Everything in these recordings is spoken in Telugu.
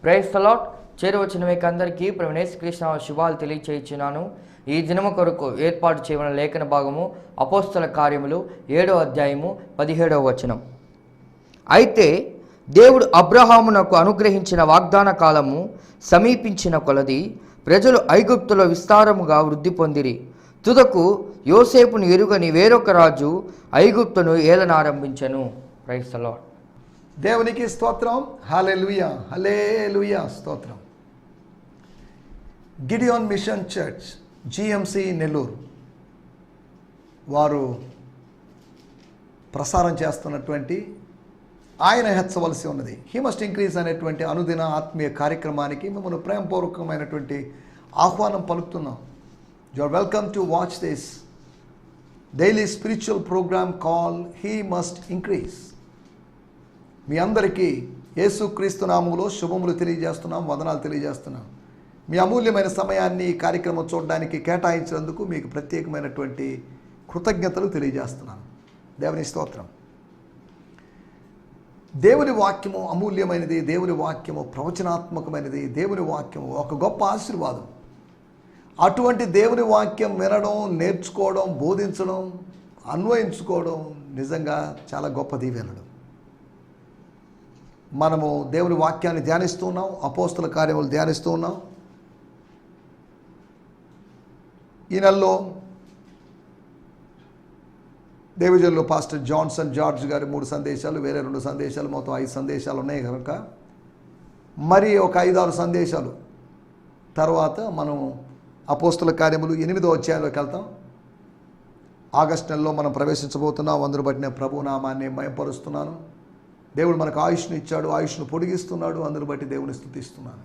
Praise the lord. చేరువచ్చిన మీకు అందరికీ ప్రభువైన యేసుక్రీస్తు శుభాలు తెలియచేయుచున్నాను. ఈ దినము కొరకు ఏర్పాటు చేయబడిన లేఖన భాగము అపోస్తల కార్యములు 7వ అధ్యాయము 17వ వచనం. అయితే దేవుడు అబ్రహామునకు అనుగ్రహించిన వాగ్దాన కాలము సమీపించిన కొలది ప్రజలు ఐగుప్తులో విస్తారముగా వృద్ధి పొందిరి. తుదకు యోసేపును ఎరుగని వేరొక రాజు ఐగుప్తును ఏలనారంభించెను. Praise the lord. దేవునికి స్తోత్రం. హల్లెలూయా, హల్లెలూయా, స్తోత్రం. Gideon mission church GMC Nellore వారు ప్రసారం చేస్తున్నటువంటి ఆయన హెచ్చవలసి ఉన్నది, హీ మస్ట్ ఇంక్రీజ్ అనేటువంటి అనుదిన ఆత్మీయ కార్యక్రమానికి మిమ్మల్ని ప్రేమపూర్వకమైనటువంటి ఆహ్వానం పలుకుతున్నాం. You are welcome to watch this daily spiritual programme call he must increase. మీ అందరికీ యేసుక్రీస్తు నామములో శుభములు తెలియజేస్తున్నాం, వందనాలు తెలియజేస్తున్నాం. మీ అమూల్యమైన సమయాన్ని ఈ కార్యక్రమం చూడడానికి కేటాయించినందుకు మీకు ప్రత్యేకమైనటువంటి కృతజ్ఞతలు తెలియజేస్తున్నాను. దేవుని స్తోత్రం. దేవుని వాక్యము అమూల్యమైనది, దేవుని వాక్యము ప్రవచనాత్మకమైనది, దేవుని వాక్యము ఒక గొప్ప ఆశీర్వాదం. అటువంటి దేవుని వాక్యం వినడం, నేర్చుకోవడం, బోధించడం, అన్వయించుకోవడం నిజంగా చాలా గొప్ప దీవెనలు. మనము దేవుని వాక్యాన్ని ధ్యానిస్తూ ఉన్నాం, అపోస్తల కార్యములు ధ్యానిస్తూ ఉన్నాం. ఈ నెలలో దేవజనులు పాస్టర్ జాన్సన్ జార్జ్ గారి 3 సందేశాలు, వేరే 2 సందేశాలు, మొత్తం 5 సందేశాలు ఉన్నాయి కనుక మరి ఒక 5-6 సందేశాలు తర్వాత మనం అపోస్తల కార్యములు 8వ అధ్యాయంలోకి వెళ్తాం. ఆగస్టు నెలలో మనం ప్రవేశించబోతున్నాం. అందును బట్టి నేను ప్రభు నామాన్ని మహిమపరుస్తున్నాను. దేవుడు మనకు ఆయుష్ను ఇచ్చాడు, ఆయుష్ను పొడిగిస్తున్నాడు. అందును బట్టి దేవుని స్తుతిస్తున్నాను.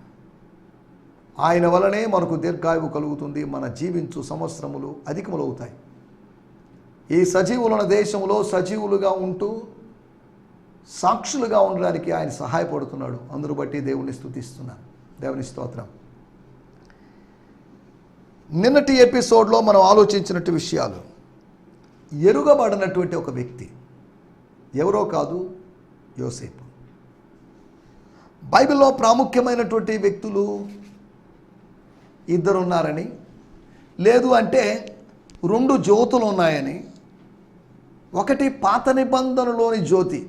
ఆయన వలనే మనకు దీర్ఘాయువు కలుగుతుంది, మన జీవించు సంవత్సరములు అధికములు అవుతాయి. ఈ సజీవులైన దేశంలో సజీవులుగా ఉంటూ సాక్షులుగా ఉండడానికి ఆయన సహాయపడుతున్నాడు. అందును బట్టి దేవుని స్తుతిస్తున్నాను. దేవుని స్తోత్రం. నిన్నటి ఎపిసోడ్లో మనం ఆలోచించినట్టు విషయాలు, ఎరుగబడినటువంటి ఒక వ్యక్తి ఎవరో కాదు, యోసేపు. బైబిల్లో ప్రాముఖ్యమైనటువంటి వ్యక్తులు 2 ఉన్నారని, లేదు అంటే 2 జ్యోతులు ఉన్నాయని, ఒకటి పాత నిబంధనలోని జ్యోతి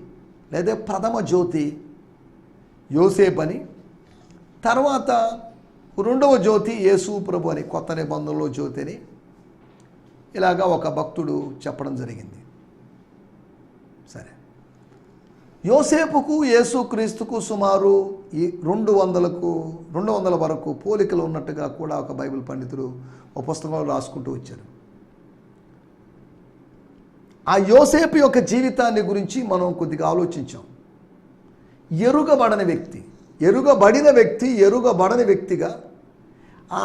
లేదా ప్రథమ జ్యోతి యోసేపు అని, తర్వాత 2వ జ్యోతి యేసు ప్రభు అని, కొత్త నిబంధనలో జ్యోతి అని ఇలాగా ఒక భక్తుడు చెప్పడం జరిగింది. సరే, యోసేపుకు యేసుక్రీస్తుకు సుమారు ఈ 200 వరకు పోలికలు ఉన్నట్టుగా కూడా ఒక బైబిల్ పండితుడు ఒక పుస్తకంలో రాసుకుంటూ వచ్చారు. ఆ యోసేపు యొక్క జీవితాన్ని గురించి మనం కొద్దిగా ఆలోచించాం. ఎరుగబడని వ్యక్తి, ఎరుగబడని వ్యక్తిగా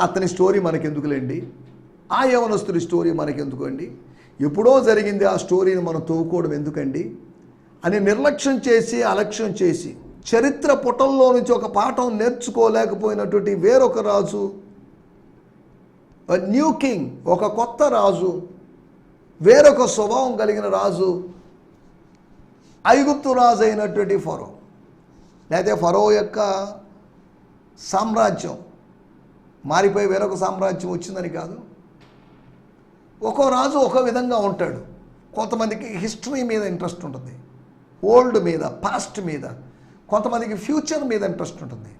అతని స్టోరీ మనకెందుకులేండి, ఆ యవనస్తుడి స్టోరీ మనకెందుకండి, ఎప్పుడో జరిగింది ఆ స్టోరీని మనం తవ్వుకోవడం ఎందుకండి అని నిర్లక్ష్యం చేసి, అలక్ష్యం చేసి, చరిత్ర పుటల్లో నుంచి ఒక పాఠం నేర్చుకోలేకపోయినటువంటి వేరొక రాజు, న్యూ కింగ్, ఒక కొత్త రాజు, వేరొక స్వభావం కలిగిన రాజు, ఐగుప్తు రాజు అయినటువంటి ఫరో. లేకపోతే ఫరో యొక్క సామ్రాజ్యం మారిపోయి వేరొక సామ్రాజ్యం వచ్చిందని కాదు. ఒక్కో రాజు ఒక విధంగా ఉంటాడు. కొంతమందికి హిస్టరీ మీద ఇంట్రెస్ట్ ఉంటుంది, ఓల్డ్ మీద, పాస్ట్ మీద. కొంతమందికి ఫ్యూచర్ మీద ఇంట్రెస్ట్ ఉంటుంది.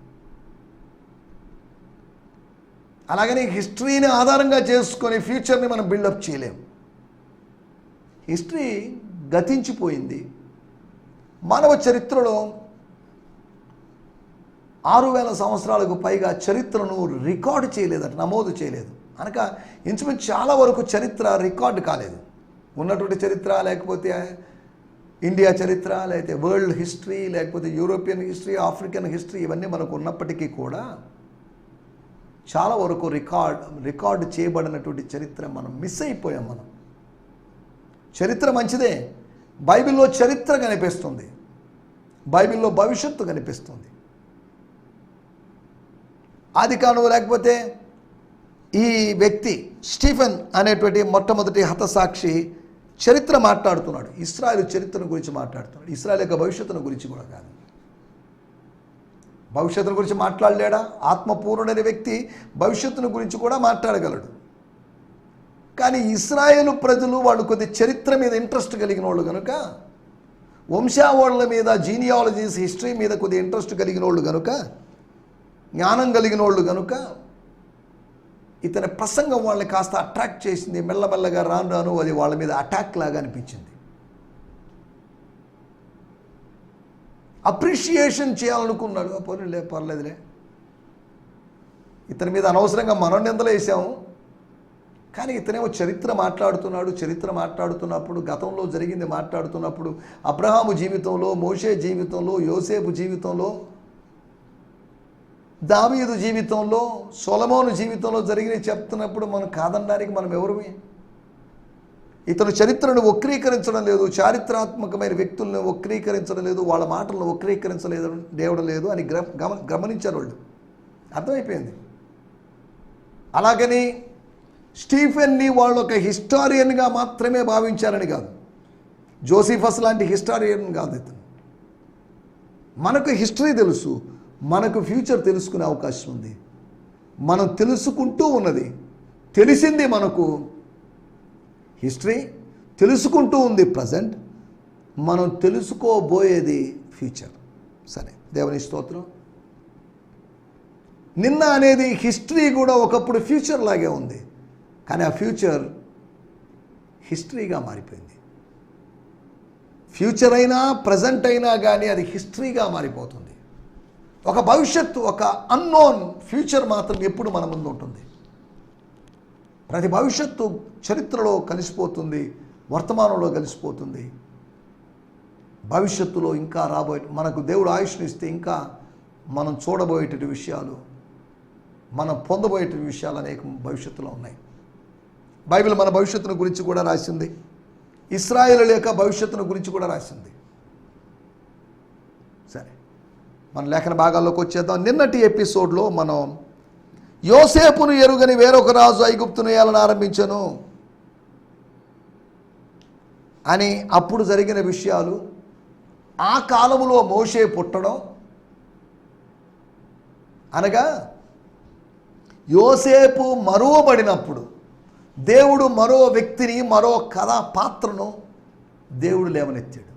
అలాగని హిస్టరీని ఆధారంగా చేసుకొని ఫ్యూచర్ని మనం బిల్డప్ చేయలేం. హిస్టరీ గతించిపోయింది. మానవ చరిత్రలో 6000 సంవత్సరాలకు పైగా చరిత్రను రికార్డు చేయలేదట, నమోదు చేయలేదు. అనగా ఇంచుమించు చాలా వరకు చరిత్ర రికార్డు కాలేదు. ఉన్నటువంటి చరిత్ర, లేకపోతే ఇండియా చరిత్ర, లేకపోతే వరల్డ్ హిస్టరీ, లేకపోతే యూరోపియన్ హిస్టరీ, ఆఫ్రికన్ హిస్టరీ, ఇవన్నీ మనకు ఉన్నప్పటికీ కూడా చాలా వరకు రికార్డు చేయబడినటువంటి చరిత్ర మనం మిస్ అయిపోయాం. మనం చరిత్ర మంచిదే, బైబిల్లో చరిత్ర కనిపిస్తుంది, బైబిల్లో భవిష్యత్తు కనిపిస్తుంది. ఆదికాండం లేకపోతే ఈ వ్యక్తి స్టీఫెన్ అనేటువంటి మొట్టమొదటి హతసాక్షి చరిత్ర మాట్లాడుతున్నాడు, ఇశ్రాయేలు చరిత్రను గురించి మాట్లాడుతున్నాడు, ఇశ్రాయేలు యొక్క భవిష్యత్తును గురించి కూడా కాదు. భవిష్యత్తును గురించి మాట్లాడలేడా? ఆత్మపూర్ణుడైన వ్యక్తి భవిష్యత్తును గురించి కూడా మాట్లాడగలడు. కానీ ఇశ్రాయేలు ప్రజలు వాళ్ళు కొద్ది చరిత్ర మీద ఇంట్రెస్ట్ కలిగిన వాళ్ళు కనుక, వంశావళుల మీద, జీనియాలజీస్, హిస్టరీ మీద కొద్ది ఇంట్రెస్ట్ కలిగిన వాళ్ళు కనుక, జ్ఞానం కలిగిన వాళ్ళు కనుక ఇతని ప్రసంగం వాళ్ళని కాస్త అట్రాక్ట్ చేసింది. మెల్లమెల్లగా రాను రాను అది వాళ్ళ మీద అటాక్ లాగా అనిపించింది. అప్రిషియేషన్ చేయాలనుకున్నాడు. పోనీలే, పర్లేదులే, ఇతని మీద అనవసరంగా మనం నిందలు వేసాము. కానీ ఇతనేమో చరిత్ర మాట్లాడుతున్నాడు. చరిత్ర మాట్లాడుతున్నప్పుడు, గతంలో జరిగింది మాట్లాడుతున్నప్పుడు, అబ్రహాము జీవితంలో, మోషే జీవితంలో, యోసేపు జీవితంలో, దావీదు జీవితంలో, సొలొమోను జీవితంలో జరిగినవి చెప్తున్నప్పుడు మనం కాదనడానికి మనం ఎవరిమి? ఇతను చరిత్రను వక్రీకరించడం లేదు, చారిత్రాత్మకమైన వ్యక్తులను వక్రీకరించడం లేదు, వాళ్ళ మాటలను వక్రీకరించలేదు లేదు అని గమనించారు వాళ్ళు. అర్థమైపోయింది. అలాగని స్టీఫెన్ని వాళ్ళు ఒక హిస్టారియన్గా మాత్రమే భావించారని కాదు. జోసిఫస్ లాంటి హిస్టారియన్ కాదు ఇతను. మనకు హిస్టరీ తెలుసు, మనకు ఫ్యూచర్ తెలుసుకునే అవకాశం ఉంది. మనం తెలుసుకుంటూ ఉన్నది, తెలిసింది మనకు హిస్టరీ, తెలుసుకుంటూ ఉంది ప్రజెంట్, మనం తెలుసుకోబోయేది ఫ్యూచర్. సరే, దేవుని స్తోత్రం. నిన్న అనేది హిస్టరీ కూడా ఒకప్పుడు ఫ్యూచర్ లాగే ఉంది, కానీ ఆ ఫ్యూచర్ హిస్టరీగా మారిపోయింది. ఫ్యూచర్ అయినా ప్రజెంట్ అయినా కానీ అది హిస్టరీగా మారిపోతుంది. ఒక భవిష్యత్తు, ఒక అన్నోన్ ఫ్యూచర్ మాత్రం ఎప్పుడు మన ముందు ఉంటుంది. ప్రతి భవిష్యత్తు చరిత్రలో కలిసిపోతుంది, వర్తమానంలో కలిసిపోతుంది. భవిష్యత్తులో ఇంకా రాబోయే, మనకు దేవుడు ఆయుష్ను ఇస్తే ఇంకా మనం చూడబోయేటటువంటి విషయాలు, మనం పొందబోయేటటువంటి విషయాలు అనేక భవిష్యత్తులో ఉన్నాయి. బైబిల్ మన భవిష్యత్తును గురించి కూడా రాసింది, ఇశ్రాయేలు యొక్క భవిష్యత్తును గురించి కూడా రాసింది. సరే, మన లేఖన భాగాల్లోకి వచ్చేద్దాం. నిన్నటి ఎపిసోడ్లో మనం యోసేపును ఎరుగని వేరొక రాజు ఐగుప్తును ఏలన ఆరంభించను అని అప్పుడు జరిగిన విషయాలు, ఆ కాలములో మోషే పుట్టడం, అనగా యోసేపు మరువబడినప్పుడు దేవుడు మరో వ్యక్తిని, మరో కథా పాత్రను దేవుడు లేవనెత్తాడు.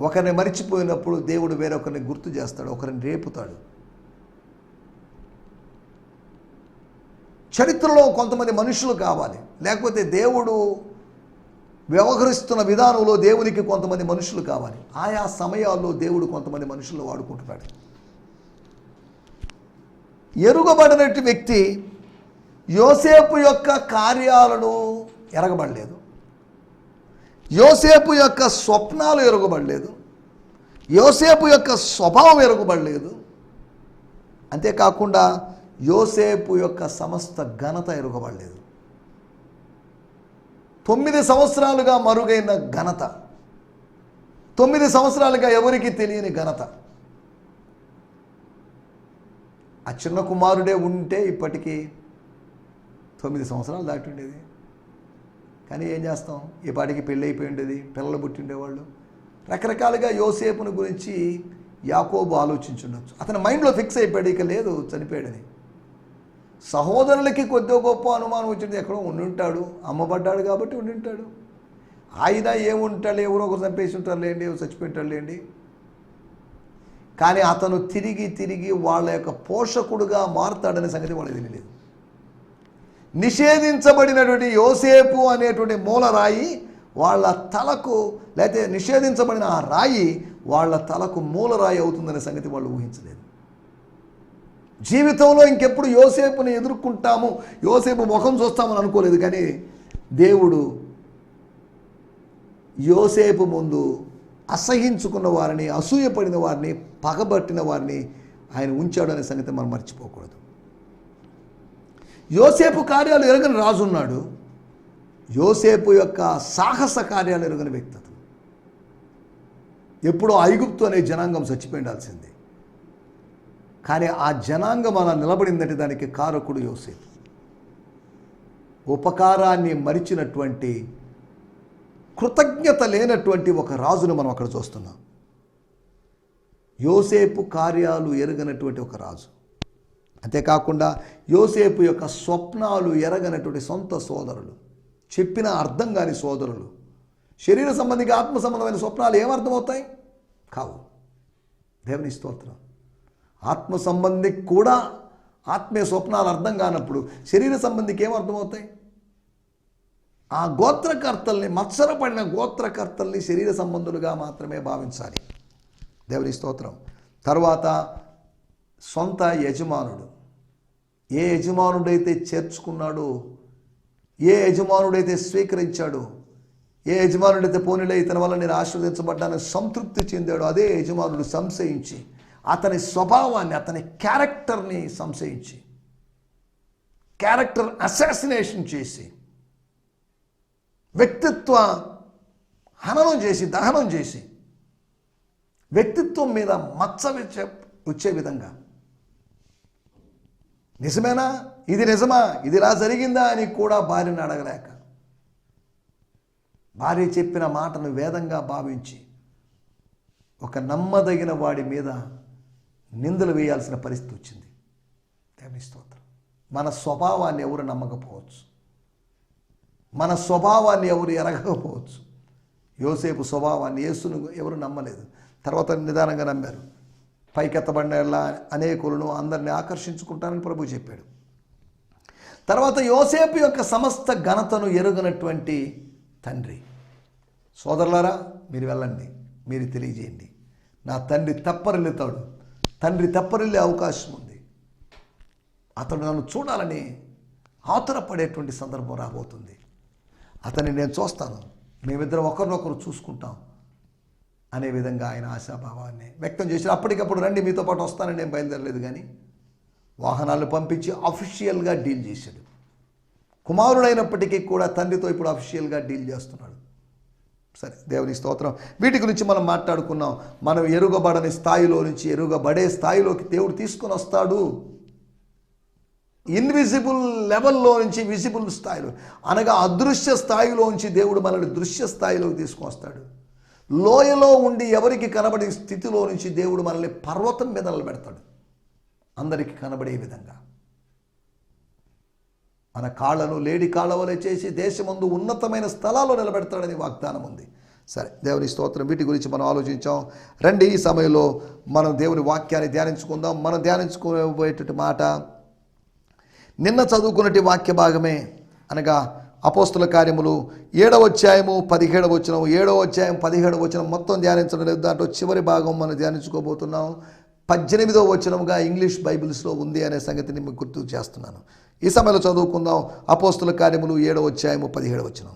ఒకరిని మరిచిపోయినప్పుడు దేవుడు వేరొకరిని గుర్తు చేస్తాడు, ఒకరిని రేపుతాడు. చరిత్రలో కొంతమంది మనుషులు కావాలి, లేకపోతే దేవుడు వ్యవహరిస్తున్న విధానంలో దేవునికి కొంతమంది మనుషులు కావాలి. ఆయా సమయాల్లో దేవుడు కొంతమంది మనుషులు వాడుకుంటున్నాడు. ఎరుగబడినట్టు వ్యక్తి యోసేపు యొక్క కార్యాలను ఎరగబడలేదు, యోసేపు యొక్క స్వప్నాలు ఎరగబడలేదు, యోసేపు యొక్క స్వభావం ఎరగబడలేదు. అంతేకాకుండా యోసేపు యొక్క సమస్త ఘనత ఎరగబడలేదు. 9 సంవత్సరాలుగా మరుగైన ఘనత, 9 సంవత్సరాలుగా ఎవరికి తెలియని ఘనత. ఆ చిన్న కుమారుడే ఉంటే ఇప్పటికీ 9 సంవత్సరాలు దాటి ఉండేది. కానీ ఏం చేస్తాం, ఈ పాటికి పెళ్ళి అయిపోయి ఉండేది, పిల్లలు పుట్టిండేవాళ్ళు. రకరకాలుగా యోసేపుని గురించి యాకోబు ఆలోచించుండొచ్చు. అతని మైండ్లో ఫిక్స్ అయిపోయాడు, ఇక లేదు, చనిపోయాడని. సహోదరులకి కొద్దిగా గొప్ప అనుమానం వచ్చింది, ఎక్కడో ఉండుంటాడు, అమ్మబడ్డాడు కాబట్టి ఉండుంటాడు. ఆయన ఏముంటాడు, ఎవరో ఒకరు చంపేసి ఉంటారు లేండి, ఎవరు చచ్చిపోయింటాడు లేండి. కానీ అతను తిరిగి తిరిగి వాళ్ళ యొక్క పోషకుడుగా మారుతాడనే సంగతి వాళ్ళకి తెలియలేదు. నిషేధించబడినటువంటి యోసేపు అనేటువంటి మూలరాయి వాళ్ళ తలకు, లేకపోతే నిషేధించబడిన ఆ రాయి వాళ్ళ తలకు మూలరాయి అవుతుందనే సంగతి వాళ్ళు ఊహించలేదు. జీవితంలో ఇంకెప్పుడు యోసేపుని ఎదుర్కొంటాము, యోసేపు ముఖం చూస్తామని అనుకోలేదు. కానీ దేవుడు యోసేపు ముందు అసహించుకున్న వారిని, అసూయపడిన వారిని, పగబట్టిన వారిని ఆయన ఉంచాడు అనే సంగతి మనం మర్చిపోకూడదు. యోసేపు కార్యాలు ఎరగని రాజు ఉన్నాడు, యోసేపు యొక్క సాహస కార్యాలు ఎరగని వ్యక్తి అతను. ఎప్పుడో ఐగుప్తు అనే జనాంగం చచ్చిపోయిండాల్సిందే, కానీ ఆ జనాంగం అలా నిలబడిందంటే దానికి కారకుడు యోసేపు. ఉపకారాన్ని మరిచినటువంటి, కృతజ్ఞత లేనటువంటి ఒక రాజును మనం అక్కడ చూస్తున్నాం. యోసేపు కార్యాలు ఎరగనటువంటి ఒక రాజు. అంతేకాకుండా యోసేపు యొక్క స్వప్నాలు ఎరగనటువంటి సొంత సోదరులు, చెప్పిన అర్థం కాని సోదరులు. శరీర సంబంధిగా ఆత్మ సంబంధమైన స్వప్నాలు ఏమర్థమవుతాయి? కావు. దేవుని స్తోత్రం. ఆత్మ సంబంధికి కూడా ఆత్మీయ స్వప్నాలు అర్థం కానప్పుడు శరీర సంబంధికి ఏమర్థమవుతాయి? ఆ గోత్రకర్తల్ని, మత్సరపడిన గోత్రకర్తల్ని శరీర సంబంధులుగా మాత్రమే భావించాలి. దేవుని స్తోత్రం. తరువాత సొంత యజమానుడు. ఏ యజమానుడైతే చేర్చుకున్నాడో, ఏ యజమానుడైతే స్వీకరించాడో, ఏ యజమానుడైతే పోనీలే ఇతని వల్ల నేను ఆశీర్వదించబడ్డానని సంతృప్తి చెందాడో, అదే యజమానుడు సంశయించి అతని స్వభావాన్ని, అతని క్యారెక్టర్ని సంశయించి, క్యారెక్టర్ అసాసినేషన్ చేసి, వ్యక్తిత్వ హననం చేసి, దహనం చేసి, వ్యక్తిత్వం మీద మచ్చ వచ్చే విధంగా, నిజమేనా, ఇది నిజమా, ఇది ఇలా జరిగిందా అని కూడా భార్యను అడగలేక, భార్య చెప్పిన మాటను వేదంగా భావించి ఒక నమ్మదగిన వాడి మీద నిందలు వేయాల్సిన పరిస్థితి వచ్చింది. దేవుని స్తోత్రం. మన స్వభావాన్ని ఎవరు నమ్మకపోవచ్చు, మన స్వభావాన్ని ఎవరు ఎరగకపోవచ్చు. యోసేపు స్వభావాన్ని, యేసును ఎవరు నమ్మలేదు. తర్వాత నిదానంగా నమ్మారు. పైకెత్తబడిన అనేకులను అందరినీ ఆకర్షించుకుంటానని ప్రభు చెప్పాడు. తర్వాత యోసేపు యొక్క సమస్త ఘనతను ఎరుగనటువంటి తండ్రి, సోదరులారా మీరు వెళ్ళండి, మీరు తెలియజేయండి, నా తండ్రి తప్పరిల్లుతాడు. తండ్రి తప్పరిల్లే అవకాశం ఉంది. అతడు నన్ను చూడాలని ఆతురపడేటువంటి సందర్భం రాబోతుంది. అతన్ని నేను చూస్తాను, మేమిద్దరం ఒకరినొకరు చూసుకుంటాం అనే విధంగా ఆయన ఆశాభావాన్ని వ్యక్తం చేశారు. అప్పటికప్పుడు రండి మీతో పాటు వస్తానని నేను బయలుదేరలేదు, కానీ వాహనాలు పంపించి అఫీషియల్గా డీల్ చేశాడు. కుమారుడైనప్పటికీ కూడా తండ్రితో ఇప్పుడు అఫీషియల్గా డీల్ చేస్తున్నాడు. సరే, దేవుని స్తోత్రం. వీటి గురించి మనం మాట్లాడుకున్నాం. మనం ఎరుగబడని స్థాయిలో నుంచి ఎరుగబడే స్థాయిలోకి దేవుడు తీసుకొని వస్తాడు. ఇన్విజిబుల్ లెవెల్లో నుంచి విజిబుల్ స్థాయిలో, అనగా అదృశ్య స్థాయిలో నుంచి దేవుడు మనల్ని దృశ్య స్థాయిలోకి తీసుకొస్తాడు. లోయలో ఉండి ఎవరికి కనబడే స్థితిలో నుంచి దేవుడు మనల్ని పర్వతం మీద నిలబెడతాడు, అందరికీ కనబడే విధంగా. మన కాళ్ళను లేడి కాళ్ళ వలె చేసి దేశమందు ఉన్నతమైన స్థలాల్లో నిలబెడతాడని వాగ్దానం ఉంది. సరే, దేవుని స్తోత్రం. వీటి గురించి మనం ఆలోచించాం. రండి, ఈ సమయంలో మనం దేవుని వాక్యాన్ని ధ్యానించుకుందాం. మనం ధ్యానించుకోబోయేటువంటి మాట నిన్న చదువుకున్నటి వాక్య భాగమే, అనగా అపోస్తుల కార్యములు 7వ అధ్యాయము 17వ వచనం, 7వ అధ్యాయం 17వ వచనం మొత్తం ధ్యానించడం లేదు. దాంట్లో చివరి భాగం మనం ధ్యానించుకోబోతున్నాం. 18వ వచనంగా ఇంగ్లీష్ బైబిల్స్లో ఉంది అనే సంగతిని మీకు గుర్తు చేస్తున్నాను. ఈ సమయంలో చదువుకుందాం. అపోస్తుల కార్యములు 7వ అధ్యాయము 17వ వచనం.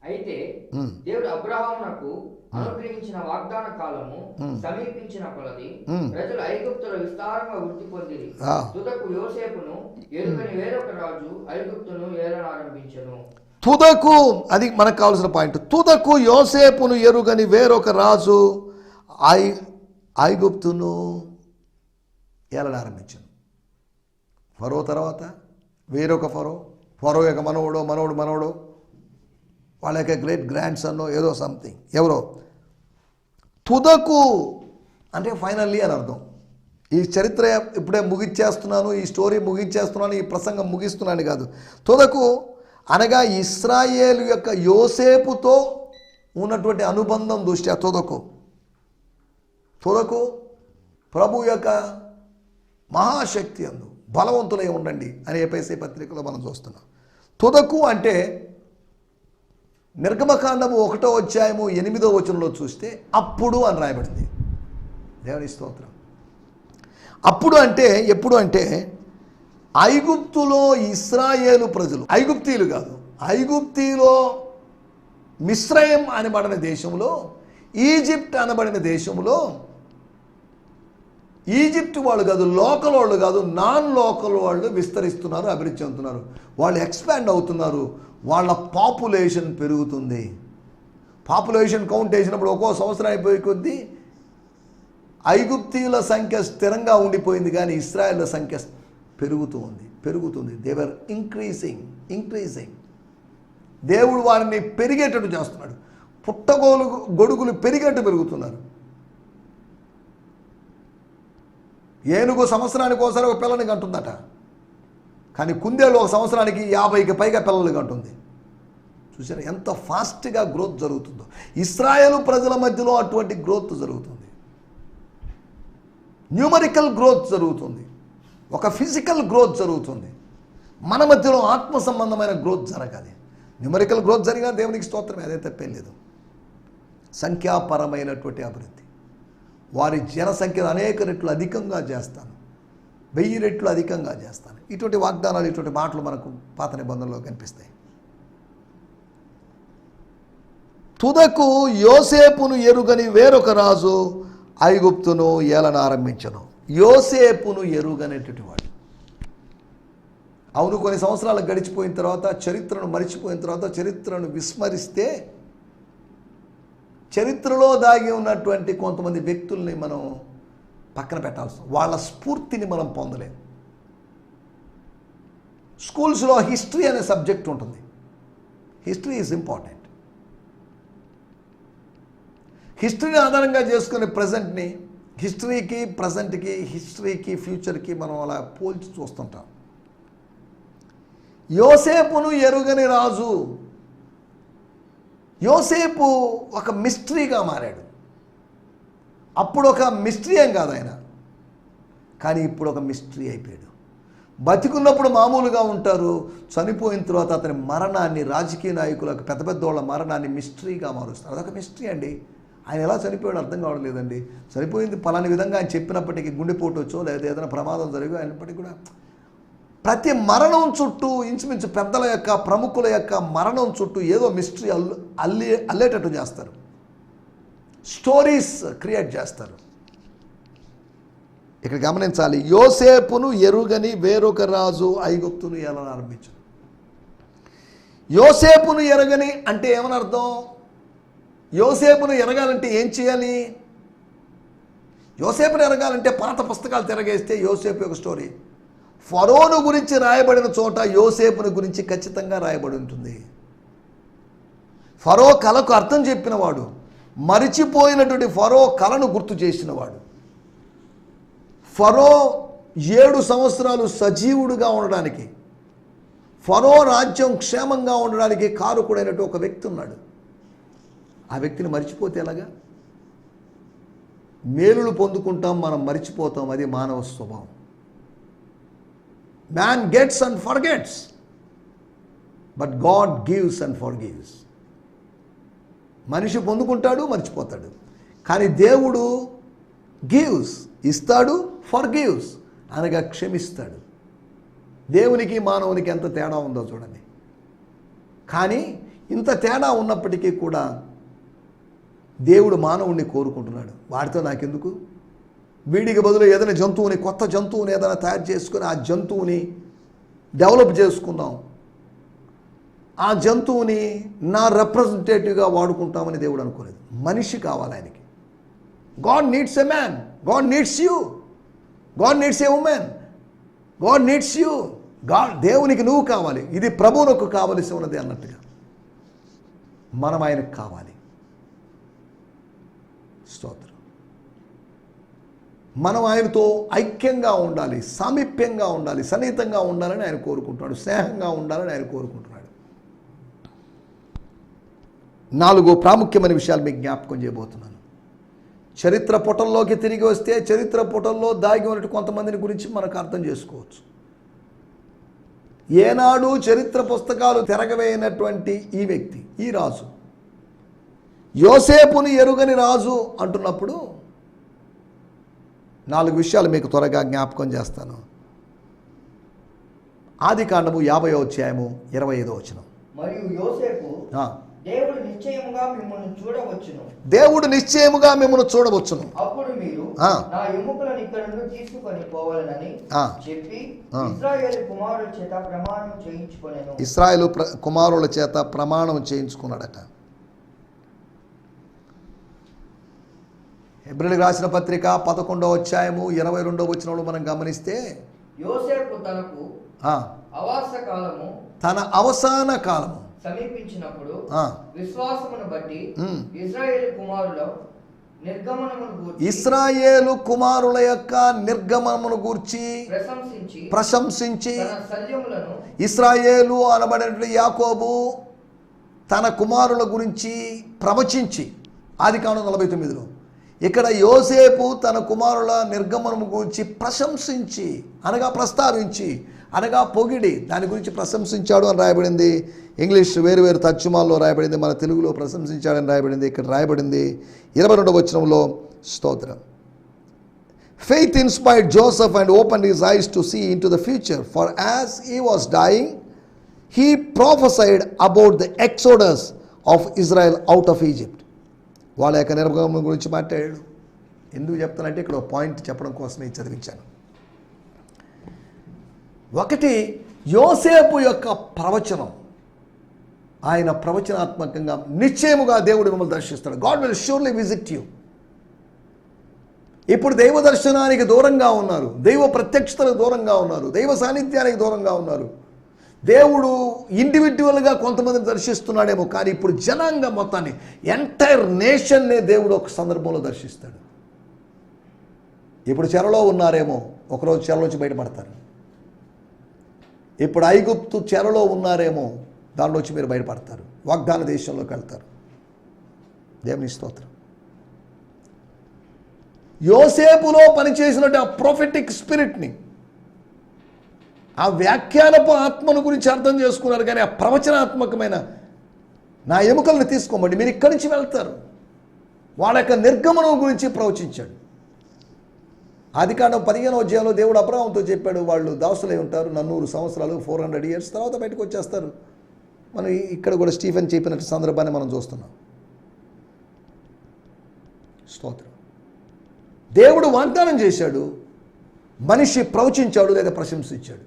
అయితే దేవుడు అబ్రహామునకు అనుగ్రహించిన వాగ్దాన కాలము సమీపించిన కొలది ప్రజలు ఐగుప్తులో విస్తారంగా వృద్ధి పొందిరి. తుదకు యోసేపును ఎరుగని వేరొక రాజు ఐగుప్తును ఏలనారంభించెను. తుదకు, అది మనకు కావాల్సిన పాయింట్. తుదకు యోసేపును ఎరుగని వేరొక రాజు ఐగుప్తును ఏలనారంభించెను. ఫరో తర్వాత వేరొక ఫరో యొక్క మనవడో వాళ్ళ యొక్క గ్రేట్ గ్రాండ్ సన్నో ఏదో సంథింగ్, ఎవరో. తుదకు అంటే ఫైనల్లీ అని అర్థం. ఈ చరిత్ర ఇప్పుడే ముగించేస్తున్నాను, ఈ స్టోరీ ముగించేస్తున్నాను, ఈ ప్రసంగం ముగిస్తున్నాను కాదు. తుదకు అనగా ఇశ్రాయేలు యొక్క యోసేపుతో ఉన్నటువంటి అనుబంధం దృష్ట్యా తుదకు ప్రభు యొక్క మహాశక్తి అందు బలవంతులై ఉండండి అని ఎఫెసీ పత్రికలో మనం చూస్తున్నాం. తుదకు అంటే నిర్గమకాండము 1వ అధ్యాయము 8వ వచనంలో చూస్తే అప్పుడు అని రాయబడింది. దేవుని స్తోత్రం. అప్పుడు అంటే ఎప్పుడు అంటే ఐగుప్తులో ఇశ్రాయేలు ప్రజలు, ఐగుప్తీయులు కాదు, ఐగుప్తీలో మిశ్రయం అనబడిన దేశంలో, ఈజిప్ట్ అనబడిన దేశంలో, ఈజిప్ట్ వాళ్ళు కాదు, లోకల్ వాళ్ళు కాదు, నాన్ లోకల్ వాళ్ళు విస్తరిస్తున్నారు, అభివృద్ధి చెందుతున్నారు, వాళ్ళు ఎక్స్పాండ్ అవుతున్నారు, వాళ్ళ పాపులేషన్ పెరుగుతుంది. పాపులేషన్ కౌంట్ వేసినప్పుడు ఒక్కో సంవత్సరం అయిపోయే కొద్దీ ఐగుప్తీయుల సంఖ్య స్థిరంగా ఉండిపోయింది, కానీ ఇశ్రాయేళ్ల సంఖ్య పెరుగుతుంది. They were increasing. దేవుడు వారిని పెరిగేటట్టు చేస్తున్నాడు. గొడుగులు పెరిగేట్టు పెరుగుతున్నారు. ఏనుగు సంవత్సరానికి ఒకసారి ఒక పిల్లని కంటుందట, కానీ కుందేలు ఒక సంవత్సరానికి 50కి పైగా పిల్లలు కంటుంది. చూసారా ఎంత ఫాస్ట్గా గ్రోత్ జరుగుతుందో. ఇశ్రాయేలు ప్రజల మధ్యలో అటువంటి గ్రోత్ జరుగుతుంది. న్యూమరికల్ గ్రోత్ జరుగుతుంది, ఒక ఫిజికల్ గ్రోత్ జరుగుతుంది. మన మధ్యలో ఆత్మ సంబంధమైన గ్రోత్ జరగాలి. న్యూమరికల్ గ్రోత్ జరిగినా దేవునికి స్తోత్రమే, అదే తప్పేం లేదు. సంఖ్యాపరమైనటువంటి అభివృద్ధి, వారి జనసంఖ్యను అనేక రెట్లు అధికంగా చేస్తాను, 1000 రెట్లు అధికంగా చేస్తాను. ఇటువంటి వాగ్దానాలు, ఇటువంటి మాటలు మనకు పాత నిబంధనలో కనిపిస్తాయి. తుదకు యోసేపును ఎరుగని వేరొక రాజు ఐగుప్తును ఏలన ఆరంభించను. యోసేపును ఎరుగనేటువంటి వాడు. అవును, కొన్ని సంవత్సరాలు గడిచిపోయిన తర్వాత, చరిత్రను మరిచిపోయిన తర్వాత, చరిత్రను విస్మరిస్తే చరిత్రలో దాగి ఉన్నటువంటి కొంతమంది వ్యక్తుల్ని మనం పక్కన పెట్టాల్సి, వాళ్ళ స్ఫూర్తిని మనం పొందలేం. స్కూల్స్లో హిస్టరీ అనే సబ్జెక్ట్ ఉంటుంది. History is important. హిస్టరీని ఆధారంగా చేసుకునే ప్రజెంట్ని, హిస్టరీకి ప్రజెంట్కి, హిస్టరీకి ఫ్యూచర్కి మనం అలా పోల్చి చూస్తుంటాం. యోసేపును ఎరుగని రాజు. యోసేపు ఒక మిస్టరీగా మారాడు. అప్పుడు ఒక మిస్టరీ ఏం కాదు ఆయన, కానీ ఇప్పుడు ఒక మిస్టరీ అయిపోయాడు. బతికున్నప్పుడు మామూలుగా ఉంటారు, చనిపోయిన తర్వాత అతని మరణాన్ని, రాజకీయ నాయకులకు పెద్ద పెద్ద వాళ్ళ మరణాన్ని మిస్టరీగా మారుస్తారు. అదొక మిస్టరీ అండి. ఆయన ఎలా చనిపోయాడు అర్థం కావడం లేదండి. చనిపోయింది పలాని విధంగా ఆయన చెప్పినప్పటికీ, గుండెపోటు వచ్చో లేదా ఏదైనా ప్రమాదం జరిగి అయినప్పటికీ కూడా ప్రతి మరణం చుట్టూ, ఇంచుమించు పెద్దల యొక్క, ప్రముఖుల యొక్క మరణం చుట్టూ ఏదో మిస్టరీ అల్లేటట్టు చేస్తారు, స్టోరీస్ క్రియేట్ చేస్తారు. ఇక్కడ గమనించాలి, యోసేపును ఎరుగని వేరొక రాజు ఐగుప్తును ఏలన ఆరంభించను. యోసేపును ఎరగని అంటే ఏమని అర్థం? యోసేపును ఎరగాలంటే ఏం చేయాలి? యోసేపును ఎరగాలంటే పాత పుస్తకాలు తిరగేస్తే యోసేపు యొక్క స్టోరీ, ఫరోను గురించి రాయబడిన చోట యోసేపుని గురించి ఖచ్చితంగా రాయబడి ఉంటుంది. ఫరో కళకు అర్థం చెప్పినవాడు, మరిచిపోయినటువంటి ఫరో కళను గుర్తు చేసినవాడు, ఫరో 7 సంవత్సరాలు సజీవుడుగా ఉండడానికి, ఫరో రాజ్యం క్షేమంగా ఉండడానికి కారకుడైనట్టు ఒక వ్యక్తి ఉన్నాడు. ఆ వ్యక్తిని మర్చిపోతే ఎలాగా? మేలులు పొందుకుంటాం, మనం మర్చిపోతాం. అది మానవ స్వభావం. Man gets and forgets, but God gives and forgives. మనిషి పొందుకుంటాడు, మర్చిపోతాడు, కానీ దేవుడు గివ్స్, ఇస్తాడు, ఫర్గివ్స్ అనగా క్షమిస్తాడు. దేవునికి మానవునికి ఎంత తేడా ఉందో చూడండి. కానీ ఇంత తేడా ఉన్నప్పటికీ కూడా దేవుడు మానవుణ్ణి కోరుకుంటున్నాడు. వాడితో నాకెందుకు, వీడికి బదులు ఏదైనా జంతువుని, కొత్త జంతువుని ఏదైనా తయారు చేసుకుని ఆ జంతువుని డెవలప్ చేసుకుందాం, ఆ జంతువుని నా రిప్రజెంటేటివ్గా వాడుకుంటామని దేవుడు అనుకోలేదు. మనిషి కావాలి ఆయనకి. God needs a man, God needs you, God needs a women, God needs you. దేవునికి నువ్వు కావాలి. ఇది ప్రభువునకు కావలసి ఉన్నది అన్నట్టుగా మనం ఆయనకు కావాలి. స్తోత్రం. మనం ఆయనతో ఐక్యంగా ఉండాలి, సామీప్యంగా ఉండాలి, సన్నిహితంగా ఉండాలని ఆయన కోరుకుంటున్నాడు, స్నేహంగా ఉండాలని ఆయన కోరుకుంటున్నాడు. 4 ప్రాముఖ్యమైన విషయాలు మీకు జ్ఞాపకం చేయబోతున్నాను. చరిత్ర పుటల్లోకి తిరిగి వస్తే చరిత్ర పుటల్లో దాగి ఉన్నట్టు కొంతమందిని గురించి మనకు అర్థం చేసుకోవచ్చు. ఏనాడు చరిత్ర పుస్తకాలు తిరగవేయనటువంటి ఈ వ్యక్తి, ఈ రాజు, యోసేపుని ఎరుగని రాజు అంటున్నప్పుడు 4 విషయాలు మీకు త్వరగా జ్ఞాపకం చేస్తాను. ఆదికాండము 50వ అధ్యాయము 25వ వచనం. మరియు యోసేపు, దేవుడు నిశ్చయముగా మిమ్మల్ని చూడవచ్చును, దేవుడు నిశ్చయముగా మిమ్మల్ని చూడవచ్చును, అప్పుడు మీరు నా ఎముకలను ఇక్కడ నుండి తీసుకొని పోవాలని చెప్పి ఇశ్రాయేలు కుమారుల చేత ప్రమాణం చేయించుకొనెను. ఇశ్రాయేలు కుమారుల చేత ప్రమాణం చేయించుకున్నాడట. హెబ్రీయులకు రాసిన పత్రిక 11వ అధ్యాయము 22వ వచనంలో మనం గమనిస్తే, యోసేపు తనకు తన అవసాన కాలము సమీపించినప్పుడు విశ్వాసమును బట్టి ఇశ్రాయేలు కుమారులు నిర్గమనమును గూర్చి ఇశ్రాయేలు కుమారుల యొక్క నిర్గమనమును గూర్చి ప్రశంసించి తన శల్యములను ఇశ్రాయేలు అనబడినటువంటి యాకోబు తన కుమారుల గురించి ప్రవచించి ఆదికాండం 49లో ఇక్కడ యోసేపు తన కుమారుల నిర్గమనము గురించి ప్రశంసించి అనగా ప్రస్తావించి అనగా పొగిడి దాని గురించి ప్రశంసించాడు అని రాయబడింది. ఇంగ్లీష్ వేరు వేరు తర్జుమాల్లో రాయబడింది, మన తెలుగులో ప్రశంసించాడని రాయబడింది. ఇక్కడ రాయబడింది 22వ వచనంలో స్తోత్రం. Faith inspired Joseph and opened his eyes to see into the future, for as he was dying he prophesied about the exodus of Israel out of Egypt. వాళ్ళ యొక్క నిర్గమనం గురించి మాట్లాడాడు. ఎందుకు చెప్తానంటే ఇక్కడ పాయింట్ చెప్పడం కోసమే చదివించాను. ఒకటి, యోసేపు యొక్క ప్రవచనం, ఆయన ప్రవచనాత్మకంగా నిశ్చయముగా దేవుడు మిమ్మల్ని దర్శిస్తాడు. God will surely visit you. ఇప్పుడు దైవ దర్శనానికి దూరంగా ఉన్నారు, దైవ ప్రత్యక్షతలకు దూరంగా ఉన్నారు, దైవ సాన్నిధ్యానికి దూరంగా ఉన్నారు. దేవుడు ఇండివిజువల్గా కొంతమందిని దర్శిస్తున్నాడేమో, కానీ ఇప్పుడు జనాంగం మొత్తాన్ని, ఎంటైర్ నేషన్నే దేవుడు ఒక సందర్భంలో దర్శిస్తాడు. ఇప్పుడు చెరలో ఉన్నారేమో, ఒకరోజు చెరలోంచి బయటపడతారు. ఇప్పుడు ఐగుప్తు చెరలో ఉన్నారేమో, దానిలోంచి మీరు బయటపడతారు, వాగ్దాన దేశంలోకి వెళ్తారు. దేవుని స్తోత్రం. యోసేపులో పనిచేసినట్టు ఆ ప్రొఫెటిక్ స్పిరిట్ని, ఆ వ్యాఖ్యానపు ఆత్మను గురించి అర్థం చేసుకున్నారు, కానీ ఆ ప్రవచనాత్మకమైన నా ఎముకలను తీసుకోమండి, మీరు ఇక్కడి నుంచి వెళ్తారు, వాళ్ళ యొక్క నిర్గమనం గురించి ప్రవచించాడు. ఆదికాండం 15వ అధ్యాయంలో దేవుడు అబ్రాహాముతో చెప్పాడు, వాళ్ళు దాసులై ఉంటారు 400 సంవత్సరాలు, 400 ఇయర్స్ తర్వాత బయటకు వచ్చేస్తారు. మనం ఇక్కడ కూడా స్టీఫెన్ చెప్పినట్టు సందర్భాన్ని మనం చూస్తున్నాం. స్తోత్రం. దేవుడు వాగ్దానం చేశాడు, మనిషి ప్రవచించాడు లేదా ప్రశంసించాడు.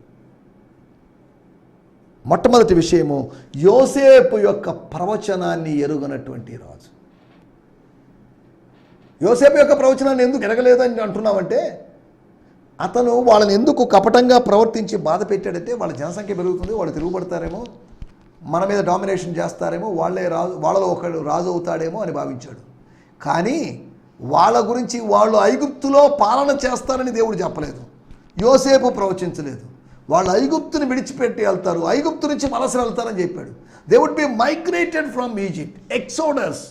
మొట్టమొదటి విషయము, యోసేపు యొక్క ప్రవచనాన్ని ఎరుగనటువంటి రాజు. యోసేపు యొక్క ప్రవచనాన్ని ఎందుకు ఎరగలేదని అంటున్నామంటే, అతను వాళ్ళని ఎందుకు కపటంగా ప్రవర్తించి బాధ పెట్టాడంటే, వాళ్ళ జనసంఖ్య పెరుగుతుంది, వాళ్ళు తిరుగుబడతారేమో, మన మీద డామినేషన్ చేస్తారేమో, వాళ్ళలో ఒకడు రాజు అవుతాడేమో అని భావించాడు. కానీ వాళ్ళ గురించి వాళ్ళు ఐగుప్తులో పాలన చేస్తారని దేవుడు చెప్పలేదు, యోసేపు ప్రవచించలేదు. వాళ్ళు ఐగుప్తుని విడిచిపెట్టి వెళ్తారు, ఐగుప్తు నుంచి వలస వెళ్తారని చెప్పాడు. They would be migrated from Egypt, exodus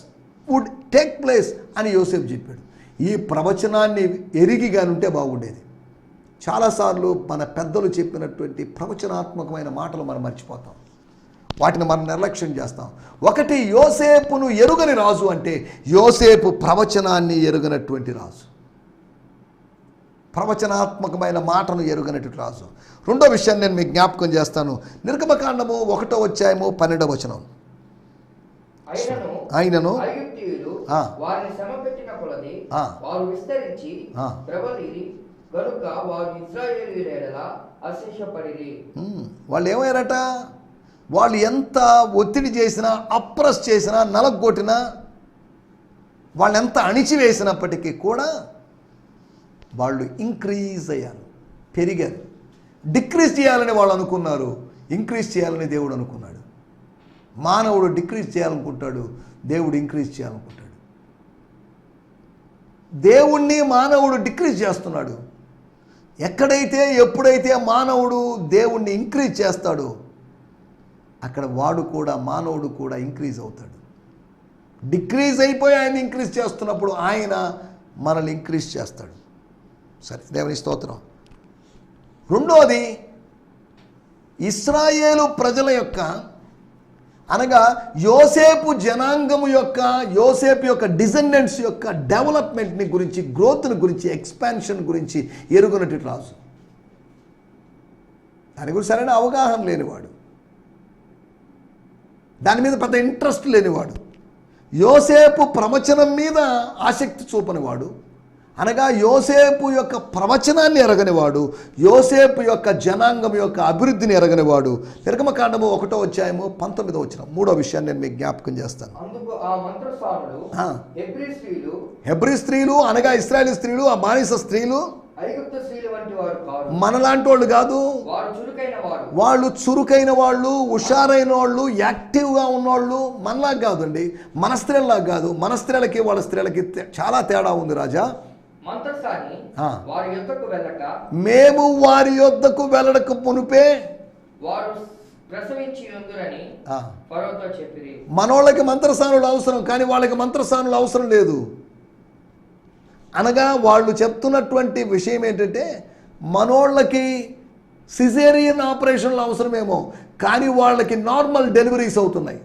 would take place అని యోసేపు చెప్పాడు. ఈ ప్రవచనాన్ని ఎరిగి గానుంటే బాగుండేది. చాలాసార్లు మన పెద్దలు చెప్పినటువంటి ప్రవచనాత్మకమైన మాటలు మనం మర్చిపోతాం, వాటిని మనం నిర్లక్ష్యం చేస్తాం. ఒకటి, యోసేపును ఎరుగని రాజు అంటే యోసేపు ప్రవచనాన్ని ఎరుగనటువంటి రాజు, ప్రవచనాత్మకమైన మాటను ఎరుగనటువంటి రాజు. రెండో విషయాన్ని నేను మీకు జ్ఞాపకం చేస్తాను. నిర్గమకాండము 1వ అధ్యాయము 12వ వచనం. ఆయనను వారిని శ్రమపెట్టిన కొలది వారు విస్తరించి ప్రబలిరి గనుక వారు ఇశ్రాయేలీయుల ఎడల అసహ్యపడిరి. వాళ్ళు ఏమయ్యారట? వాళ్ళు ఎంత ఒత్తిడి చేసినా, అప్రెస్ చేసినా, నలగొట్టినా, వాళ్ళని ఎంత అణిచివేసినప్పటికీ కూడా వాళ్ళు ఇంక్రీజ్ అయ్యారు, పెరిగారు. డిక్రీజ్ చేయాలని వాళ్ళు అనుకున్నారు, ఇంక్రీజ్ చేయాలని దేవుడు అనుకున్నాడు. మానవుడు డిక్రీజ్ చేయాలనుకుంటాడు, దేవుడు ఇంక్రీజ్ చేయాలనుకుంటాడు. దేవుణ్ణి మానవుడు డిక్రీజ్ చేస్తున్నాడు. ఎక్కడైతే ఎప్పుడైతే మానవుడు దేవుణ్ణి ఇంక్రీజ్ చేస్తాడో అక్కడ మానవుడు కూడా ఇంక్రీజ్ అవుతాడు. డిక్రీజ్ అయిపోయి ఆయన ఇంక్రీజ్ చేస్తున్నప్పుడు ఆయన మనల్ని ఇంక్రీజ్ చేస్తాడు. సరే, దేవుని స్తోత్రం. రెండోది, ఇశ్రాయేలు ప్రజల యొక్క అనగా యోసేపు జనాంగము యొక్క, యోసేపు యొక్క డిజెండెంట్స్ యొక్క డెవలప్మెంట్ని గురించి, గ్రోత్ని గురించి, ఎక్స్పాన్షన్ గురించి ఎరుగునటువంటి రాజు. దాని గురించి సరైన అవగాహన లేనివాడు, దాని మీద పెద్ద ఇంట్రెస్ట్ లేనివాడు, యోసేపు ప్రవచనం మీద ఆసక్తి చూపనివాడు, అనగా యోసేపు యొక్క ప్రవచనాన్ని ఎరగనివాడు, యోసేపు యొక్క జనాంగం యొక్క అభివృద్ధిని ఎరగనివాడు. నిర్గమకాండము 1వ అధ్యాయము 19వ వచనం. మూడో విషయాన్ని నేను మీకు జ్ఞాపకం చేస్తాను. హెబ్రీ స్త్రీలు అనగా ఇశ్రాయేలు స్త్రీలు, ఆ బానిస స్త్రీలు ఐగుప్తు స్త్రీల వంటి వారు కారు. మనలాంటి వాళ్ళు కాదు. వారు చురుకైన వారు. వాళ్ళు చురుకైన వాళ్ళు, హుషారైన వాళ్ళు, యాక్టివ్గా ఉన్నవాళ్ళు. మనలాగా కాదండి, మన స్త్రీలాగా కాదు. మన స్త్రీలకి వాళ్ళ స్త్రీలకి చాలా తేడా ఉంది రాజా. మంత్రసాని వారి యొద్దకు వెళ్ళక, మేము వారి యొద్దకు వెళ్ళడక మునుపే వారు ప్రసవించి ఉందురని ఫరోతో చెప్పిరి. మనోళ్ళకి మంత్రసానులు అవసరం, కానీ వాళ్ళకి మంత్రసానులు అవసరం లేదు. అనగా వాళ్ళు చెప్తున్నటువంటి విషయం ఏంటంటే, మనోళ్ళకి సిజేరియన్ ఆపరేషన్లు అవసరమేమో, కానీ వాళ్ళకి నార్మల్ డెలివరీస్ అవుతున్నాయి.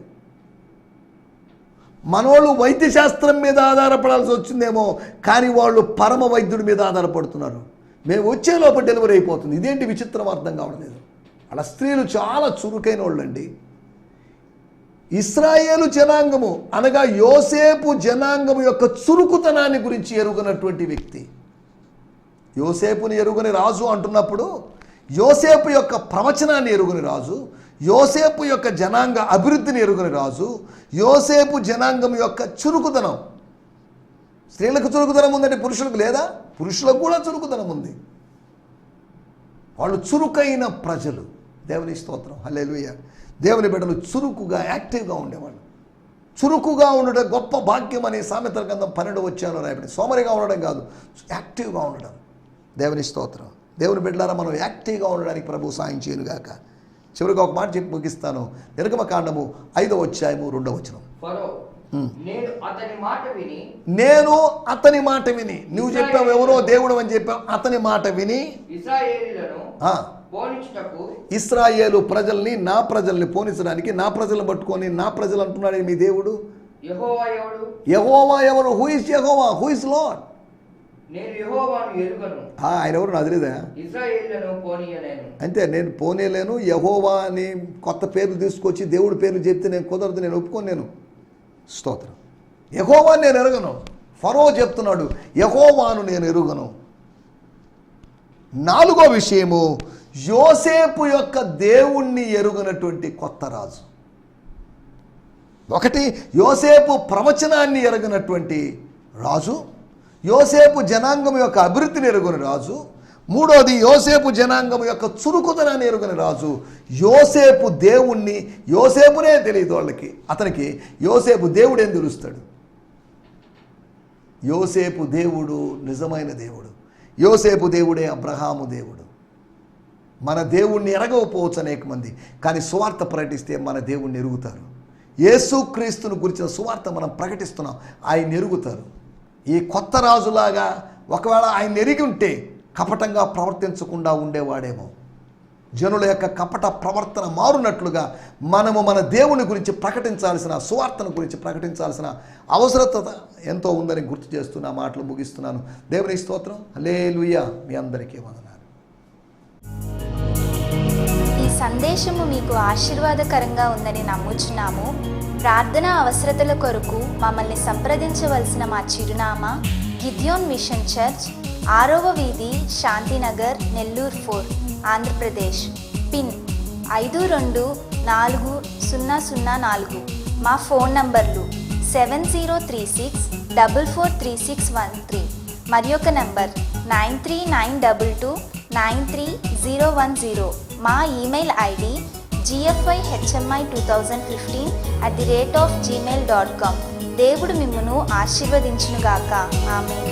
మనోళ్ళు వైద్యశాస్త్రం మీద ఆధారపడాల్సి వచ్చిందేమో, కానీ వాళ్ళు పరమ వైద్యుడి మీద ఆధారపడుతున్నారు. మేము వచ్చే లోపల డెలివరీ అయిపోతుంది. ఇదేంటి విచిత్రం, అర్థం కావట్లేదు. అలా స్త్రీలు చాలా చురుకైన వాళ్ళండి. ఇశ్రాయేలు జనాంగము అనగా యోసేపు జనాంగము యొక్క చురుకుతనాన్ని గురించి ఎరుగనటువంటి వ్యక్తి. యోసేపుని ఎరుగని రాజు అంటున్నప్పుడు, యోసేపు యొక్క ప్రవచనాన్ని ఎరుగని రాజు, యోసేపు యొక్క జనాంగ అభివృద్ధిని ఎరుగని రాజు, యోసేపు జనాంగం యొక్క చురుకుతనం. స్త్రీలకు చురుకుతనం ఉందంటే పురుషులకు లేదా? పురుషులకు కూడా చురుకుతనం ఉంది. వాళ్ళు చురుకైన ప్రజలు. దేవుని స్తోత్రం, హల్లెలూయా. దేవుని బిడ్డలు చురుకుగా, యాక్టివ్గా ఉండేవాళ్ళు. చురుకుగా ఉండడం గొప్ప భాగ్యం అని సామెతల గ్రంథం 12 వచ్చాను రాయబడి. సోమరిగా ఉండడం కాదు, యాక్టివ్గా ఉండడం. దేవుని స్తోత్రం. దేవుని బిడ్డలారా, మనం యాక్టివ్గా ఉండడానికి ప్రభు సాయం చేయనుగాక. చివరిగా ఒక మాట చెప్పి ముగిస్తాను. నిర్గమకాండము 5వ అధ్యాయము 2వ వచనం. నేను అతని మాట విని, నువ్వు చెప్పావు ఎవరో దేవుడు అని చెప్పావు, అతని మాట విని ఇశ్రాయేలు ప్రజల్ని, నా ప్రజల్ని పోనించడానికి, నా ప్రజలను పట్టుకొని నా ప్రజలు అంటున్నాడు మీ దేవుడు. యెహోవా ఎవరు? Who is Jehovah? Who is lord? ఆయన ఎవరు నాకు తెలియదా? అంతే, నేను పోనీలేను. యెహోవా అని కొత్త పేర్లు తీసుకొచ్చి దేవుడి పేర్లు చెప్తే నేను కుదరదు, నేను ఒప్పుకోను. నేను స్తోత్రం. యెహోవాను నేను ఎరుగను. ఫరో చెప్తున్నాడు, యెహోవాను నేను ఎరుగను. 4వ విషయము, యోసేపు యొక్క దేవుణ్ణి ఎరుగనటువంటి కొత్త రాజు. 1, యోసేపు ప్రవచనాన్ని ఎరగనటువంటి రాజు. యోసేపు జనాంగం యొక్క అభివృద్ధిని ఎరుగని రాజు. 3వది, యోసేపు జనాంగం యొక్క చురుకుదనాన్ని ఎరుగని రాజు. యోసేపు దేవుణ్ణి, యోసేపునే తెలియదు వాళ్ళకి. అతనికి యోసేపు దేవుడేం తెలుస్తాడు? యోసేపు దేవుడు నిజమైన దేవుడు. యోసేపు దేవుడే అబ్రహాము దేవుడు. మన దేవుణ్ణి ఎరగకపోవచ్చు అనేక మంది, కానీ సువార్త ప్రకటిస్తే మన దేవుణ్ణి ఎరుగుతారు. యేసుక్రీస్తును గురించిన సువార్త మనం ప్రకటిస్తున్నాం, ఆయన ఎరుగుతారు. ఈ కొత్త రాజులాగా ఒకవేళ ఆయన ఎరిగి ఉంటే కపటంగా ప్రవర్తించకుండా ఉండేవాడేమో. జనుల యొక్క కపట ప్రవర్తన మారునట్లుగా మనము మన దేవుని గురించి ప్రకటించాల్సిన, సువార్తను గురించి ప్రకటించాల్సిన అవసరత ఎంతో ఉందని గుర్తు చేస్తూ నా మాటలు ముగిస్తున్నాను. దేవుని స్తోత్రం, హల్లెలూయా. మీ అందరికీ వందనాలు. ఈ సందేశము మీకు ఆశీర్వాదకరంగా ఉందని నమ్ముచున్నాము. ప్రార్థన అవసరతల కొరకు మమ్మల్ని సంప్రదించవలసిన మా చిరునామా గిద్యోన్ మిషన్ చర్చ్, 6వ వీధి, శాంతినగర్, నెల్లూరు 4, ఆంధ్రప్రదేశ్. పిన్ 524004. మా ఫోన్ నంబర్లు 7036443613 మరి ఒక నంబర్ 9392293010. మా ఈమెయిల్ ఐడి gfihmi2015@gmail.com. దేవుడు మిమ్మును ఆశీర్వదించునుగాక. ఆమేన్.